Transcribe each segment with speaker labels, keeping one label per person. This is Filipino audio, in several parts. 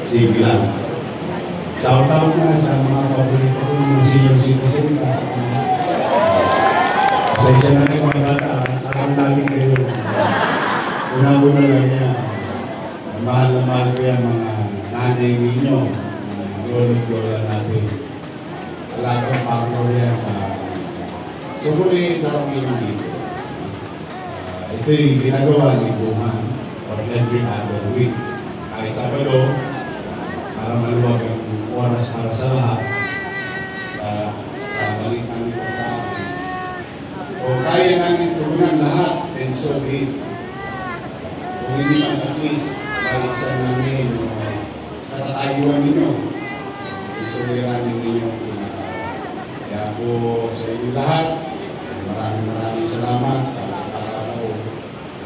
Speaker 1: Sige lang. Shout out na sa mga paborito ko ng senior citizen. Pasensya na kayo mga bata. Tatandagin kayo. Una-una lang yan. Mahal na mahal ko yan mga nanay ninyo. Lolo-lola natin. Alagang partner yan sa... So muli, dalawang ino dito. Ito'y ginagawa ni Buman for every other week. Kahit Sabado, para maluwag ang oras para sa lahat, sa balitan ng pagkain. O kaya namin tugunan lahat, then so be it. Kung hindi man at least, balisan namin o katatayuan ninyo, isuliranin ninyo ang pinakawa. Kaya po sa inyo lahat, maraming salamat sa pagkakataon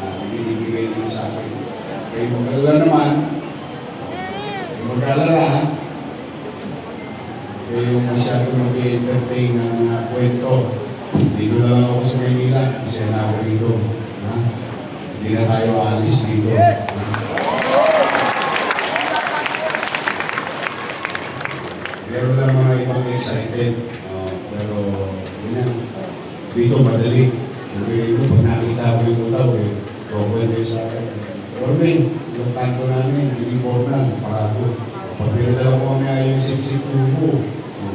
Speaker 1: na ibinibigay niyo sa akin. Kayo mag-alala naman, mag-alala, kayo masyado mag-entertain ng kwento. Dito na lang ako sa Maynila, kasi na ako dito. Hindi na tayo alis dito. Meron lang mga ibang excited. Pero, yun dito madali. Nabigay ko, pag nakita ko yung utaw, kwento sa akin. Orme, yung tanto namin, yung important, para ko. Pag pinadala ko nga yung siksik tubo,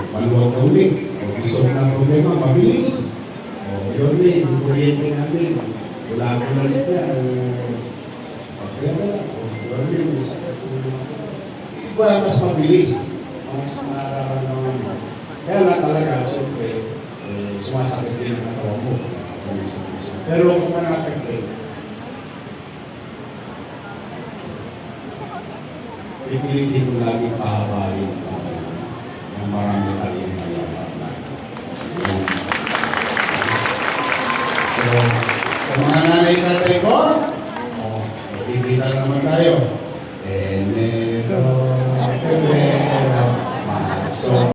Speaker 1: maluwag na ulit. O gusto na problema, mabilis. O yun yung kuryente namin. Wala ko na ulit na. Pag pinadala ko, yun may sakit ko naman. Iba, mas mabilis. Mas mararamdaman mo. Kaya na talaga, siyempre, sumasakit din ang katawan mo. Pero kung manapagdala, ipilitin ko lagi pahabain ng marami tayong mayaman. So, sa mga nanay-tatay ko, magkikita naman tayo. Enero, Febrero, Marso.